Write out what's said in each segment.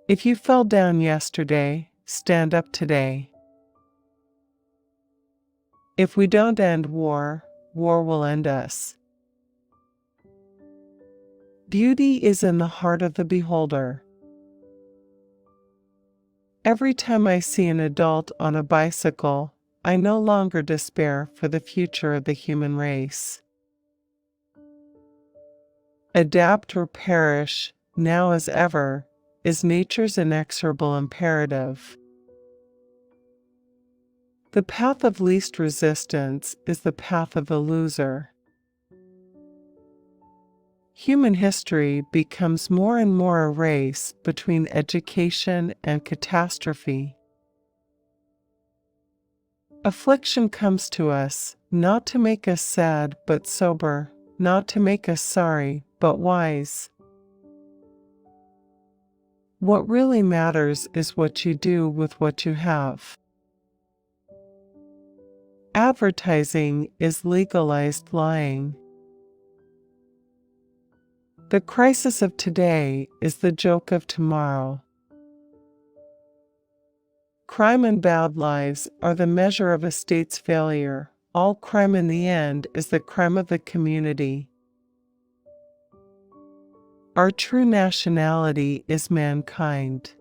If you fell down yesterday, stand up today. If we don't end war, war will end us. Beauty is in the heart of the beholder. Every time I see an adult on a bicycle, I no longer despair for the future of the human race. Adapt or perish, now as ever, is nature's inexorable imperative. The path of least resistance is the path of the loser. Human history becomes more and more a race between education and catastrophe. Affliction comes to us, not to make us sad but sober, not to make us sorry but wise. What really matters is what you do with what you have. Advertising is legalized lying. The crisis of today is the joke of tomorrow. Crime and bad lives are the measure of a state's failure. All crime in the end is the crime of the community. Our true nationality is mankind.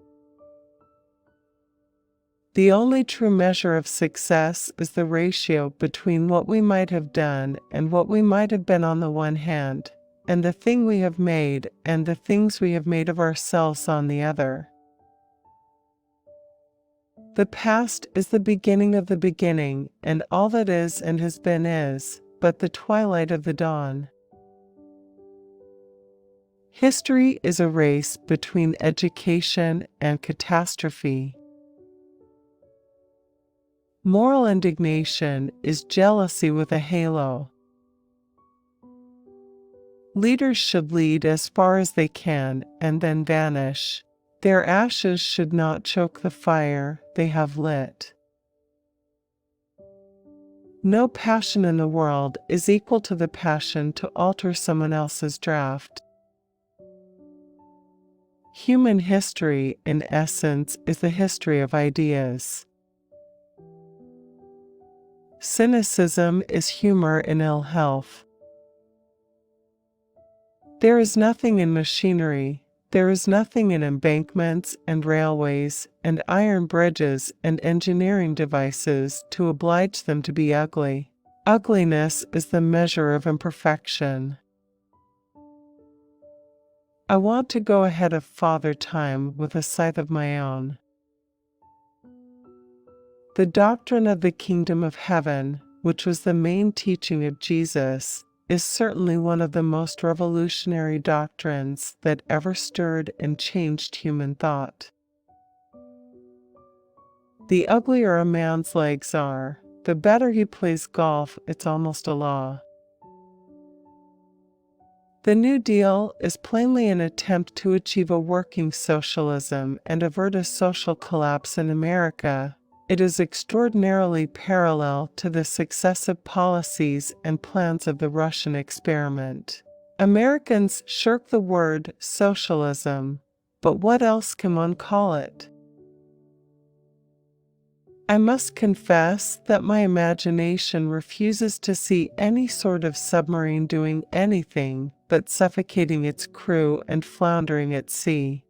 The only true measure of success is the ratio between what we might have done and what we might have been on the one hand, and the thing we have made and the things we have made of ourselves on the other. The past is the beginning of the beginning, and all that is and has been is but the twilight of the dawn. History is a race between education and catastrophe. Moral indignation is jealousy with a halo. Leaders should lead as far as they can and then vanish. Their ashes should not choke the fire they have lit. No passion in the world is equal to the passion to alter someone else's draft. Human history, in essence, is the history of ideas. Cynicism is humor in ill health. There is nothing in machinery, there is nothing in embankments and railways and iron bridges and engineering devices to oblige them to be ugly. Ugliness is the measure of imperfection. I want to go ahead of Father Time with a scythe of my own. The doctrine of the kingdom of heaven, which was the main teaching of Jesus, is certainly one of the most revolutionary doctrines that ever stirred and changed human thought. The uglier a man's legs are, the better he plays golf, it's almost a law. The New Deal is plainly an attempt to achieve a working socialism and avert a social collapse in America. It is extraordinarily parallel to the successive policies and plans of the Russian experiment. Americans shirk the word socialism, but what else can one call it? I must confess that my imagination refuses to see any sort of submarine doing anything but suffocating its crew and floundering at sea.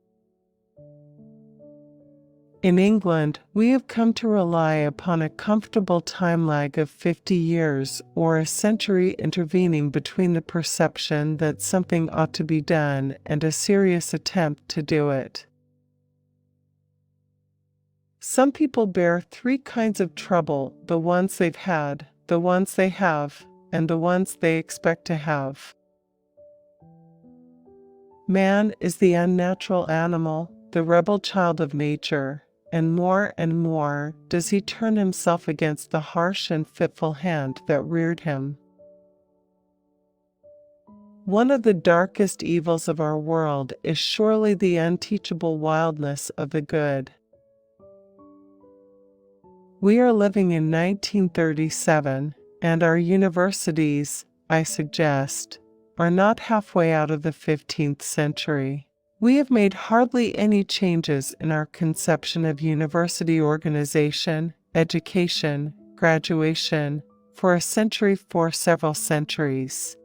In England, we have come to rely upon a comfortable time lag of 50 years or a century intervening between the perception that something ought to be done and a serious attempt to do it. Some people bear three kinds of trouble: the ones they've had, the ones they have, and the ones they expect to have. Man is the unnatural animal, the rebel child of nature, and more does he turn himself against the harsh and fitful hand that reared him. One of the darkest evils of our world is surely the unteachable wildness of the good. We are living in 1937, and our universities, I suggest, are not halfway out of the 15th century. We have made hardly any changes in our conception of university organization, education, graduation, for a century for several centuries.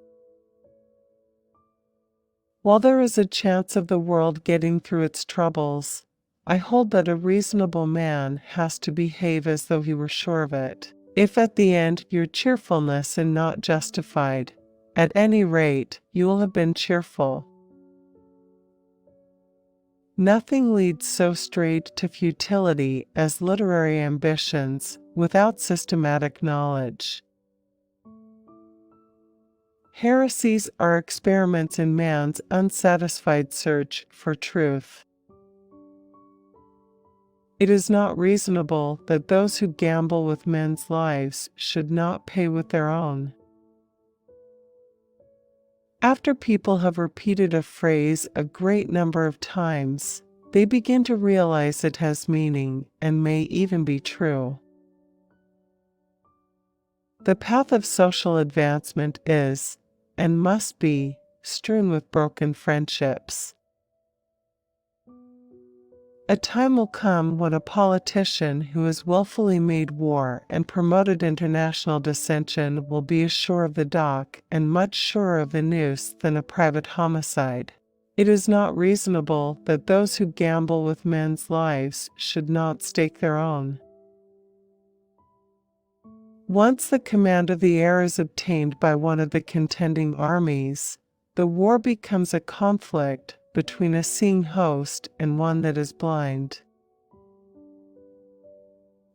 While there is a chance of the world getting through its troubles, I hold that a reasonable man has to behave as though he were sure of it. If at the end your cheerfulness is not justified, at any rate you will have been cheerful. Nothing leads so straight to futility as literary ambitions without systematic knowledge. Heresies are experiments in man's unsatisfied search for truth. It is not reasonable that those who gamble with men's lives should not pay with their own. After people have repeated a phrase a great number of times, they begin to realize it has meaning and may even be true. The path of social advancement is, and must be, strewn with broken friendships. A time will come when a politician who has willfully made war and promoted international dissension will be as sure of the dock and much surer of the noose than a private homicide. It is not reasonable that those who gamble with men's lives should not stake their own. Once the command of the air is obtained by one of the contending armies, the war becomes a conflict between a seeing host and one that is blind.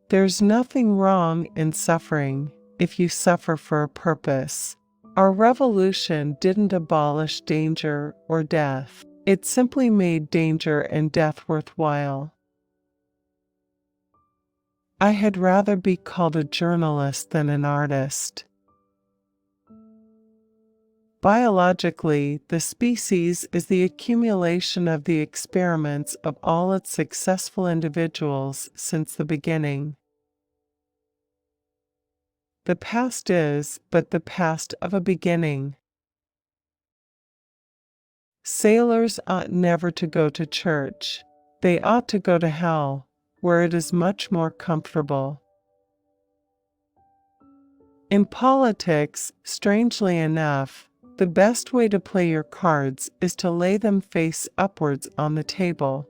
There's nothing wrong in suffering if you suffer for a purpose. Our revolution didn't abolish danger or death. It simply made danger and death worthwhile. I had rather be called a journalist than an artist. Biologically, the species is the accumulation of the experiments of all its successful individuals since the beginning. The past is but the past of a beginning. Sailors ought never to go to church. They ought to go to hell, where it is much more comfortable. In politics, strangely enough, the best way to play your cards is to lay them face upwards on the table.